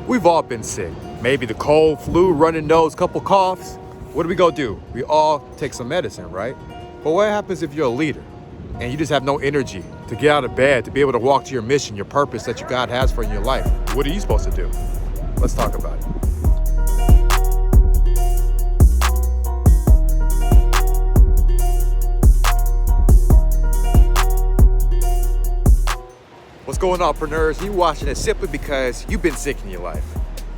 We've all been sick. Maybe the cold, flu, running nose, couple coughs. What do we go do? We all take some medicine, right? But what happens if you're a leader and you just have no energy to get out of bed, to be able to walk to your mission, your purpose that God has for you in your life? What are you supposed to do? Let's talk about it. What's going on, Preneurs? You watching it simply because you've been sick in your life.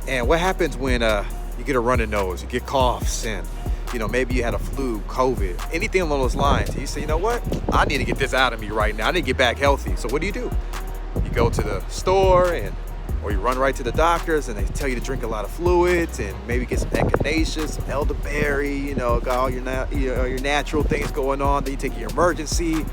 And what happens when you get a running nose, you get coughs, and maybe you had a flu, COVID, anything along those lines. And you say, you know what? I need to get this out of me right now. I need to get back healthy. So what do? You go to the store or you run right to the doctors and they tell you to drink a lot of fluids and maybe get some echinacea, some elderberry, got all your natural things going on. Then you take your emergency.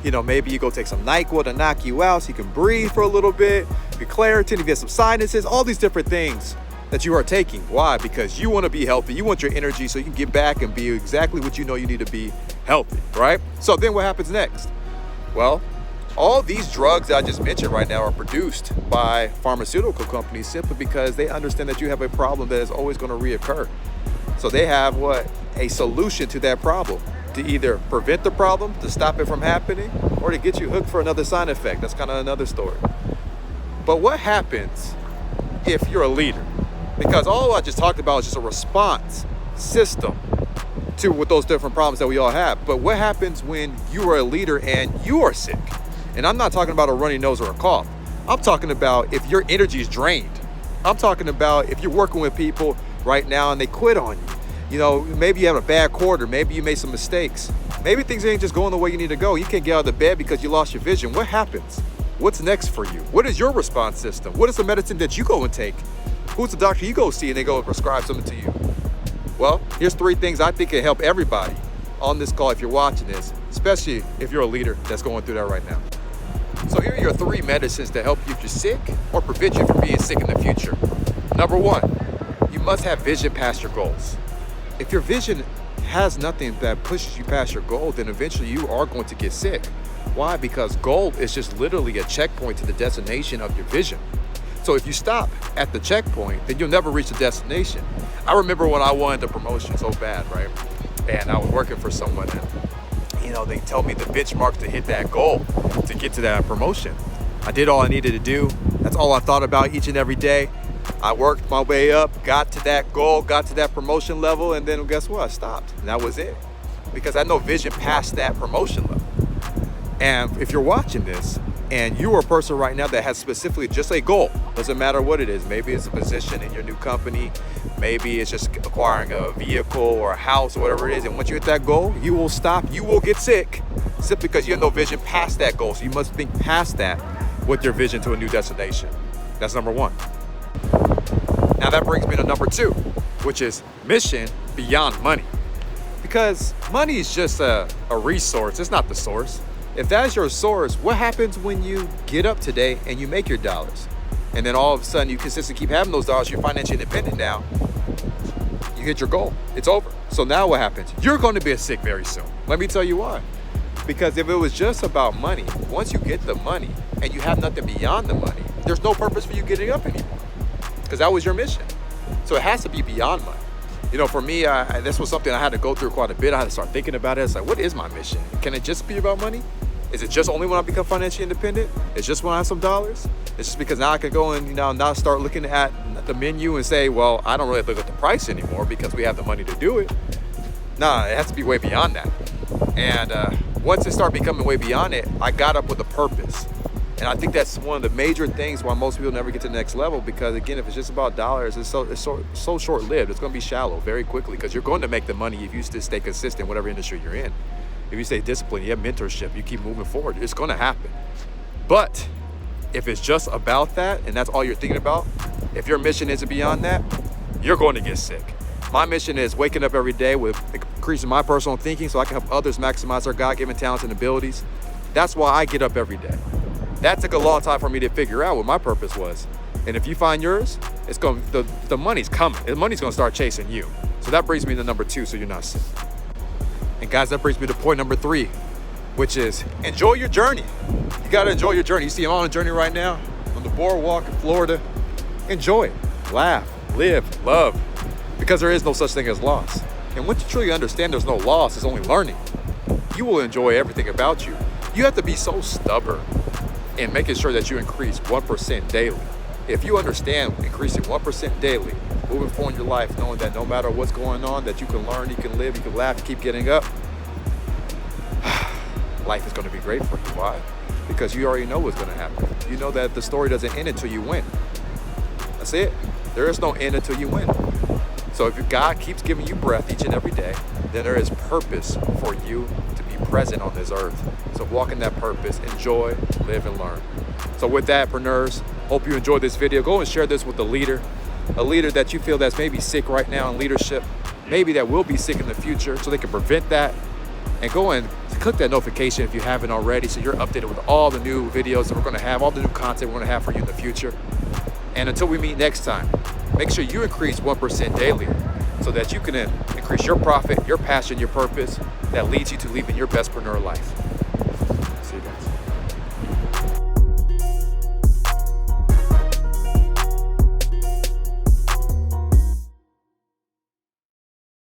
Maybe you go take some NyQuil to knock you out so you can breathe for a little bit, get Claritin, you get some sinuses, all these different things that you are taking. Why? Because you want to be healthy. You want your energy so you can get back and be exactly what you know you need to be healthy, right? So then what happens next? Well, all these drugs that I just mentioned right now are produced by pharmaceutical companies simply because they understand that you have a problem that is always going to reoccur. So they have a solution to that problem. To either prevent the problem, to stop it from happening, or to get you hooked for another side effect. That's kind of another story. But what happens if you're a leader? Because all I just talked about is just a response system to with those different problems that we all have. But what happens when you are a leader and you are sick? And I'm not talking about a runny nose or a cough. I'm talking about if your energy is drained. I'm talking about if you're working with people right now and they quit on you. Maybe you have a bad quarter. Maybe you made some mistakes. Maybe things ain't just going the way you need to go. You can't get out of the bed because you lost your vision. What happens? What's next for you? What is your response system? What is the medicine that you go and take? Who's the doctor you go see and they go and prescribe something to you? Well, here's 3 things I think can help everybody on this call if you're watching this, especially if you're a leader that's going through that right now. So here are your 3 medicines to help you if you're sick or prevent you from being sick in the future. Number 1, you must have vision past your goals. If your vision has nothing that pushes you past your goal, then eventually you are going to get sick. Why? Because goal is just literally a checkpoint to the destination of your vision. So if you stop at the checkpoint, then you'll never reach the destination. I remember when I wanted the promotion so bad, right? And I was working for someone and, they told me the benchmarks to hit that goal, to get to that promotion. I did all I needed to do. That's all I thought about each and every day. I worked my way up, got to that goal, got to that promotion level, and then guess what? I stopped. And that was it. Because I had no vision past that promotion level. And if you're watching this and you are a person right now that has specifically just a goal, doesn't matter what it is. Maybe it's a position in your new company. Maybe it's just acquiring a vehicle or a house or whatever it is. And once you hit that goal, you will stop. You will get sick simply because you have no vision past that goal. So you must think past that with your vision to a new destination. That's number 1. Now that brings me to number 2, which is mission beyond money. Because money is just a resource, it's not the source. If that's your source, what happens when you get up today and you make your dollars? And then all of a sudden you consistently keep having those dollars, you're financially independent now. You hit your goal, it's over. So now what happens? You're going to be sick very soon. Let me tell you why. Because if it was just about money, once you get the money and you have nothing beyond the money, there's no purpose for you getting up anymore. Because that was your mission. So it has to be beyond money. For me, this was something I had to go through quite a bit. I had to start thinking about it. It's like, what is my mission? Can it just be about money? Is it just only when I become financially independent? It's just when I have some dollars? It's just because now I can go and now start looking at the menu and say, well, I don't really look at the price anymore because we have the money to do it. Nah, it has to be way beyond that. And once it started becoming way beyond it, I got up with a purpose. And I think that's one of the major things why most people never get to the next level, because again, if it's just about dollars, it's so short-lived. It's going to be shallow very quickly because you're going to make the money if you just stay consistent in whatever industry you're in. If you stay disciplined, you have mentorship, you keep moving forward, it's going to happen. But if it's just about that and that's all you're thinking about, if your mission isn't beyond that, you're going to get sick. My mission is waking up every day with increasing my personal thinking so I can help others maximize their God-given talents and abilities. That's why I get up every day. That took a long time for me to figure out what my purpose was. And if you find yours, it's going the money's coming. The money's going to start chasing you. So that brings me to number 2, so you're not sick. And guys, that brings me to point number 3, which is enjoy your journey. You got to enjoy your journey. You see, I'm on a journey right now on the boardwalk in Florida. Enjoy it. laugh, live, love, because there is no such thing as loss. And once you truly understand there's no loss, it's only learning, you will enjoy everything about you. You have to be so stubborn in making sure that you increase 1% daily. If you understand increasing 1% daily, moving forward in your life, knowing that no matter what's going on, that you can learn, you can live, you can laugh, you keep getting up, life is going to be great for you. Why? Because you already know what's going to happen. You know that the story doesn't end until you win. That's it. There is no end until you win. So if God keeps giving you breath each and every day, then there is purpose for you to be present on this earth. So walk in that purpose, enjoy, live, and learn. So with that, Preneurs, hope you enjoyed this video. Go and share this with a leader that you feel that's maybe sick right now in leadership, maybe that will be sick in the future, so they can prevent that. And go and click that notification if you haven't already, so you're updated with all the new videos that we're going to have, all the new content we're going to have for you in the future. And until we meet next time, make sure you increase 1% daily so that you can increase your profit, your passion, your purpose that leads you to living your best Preneur life.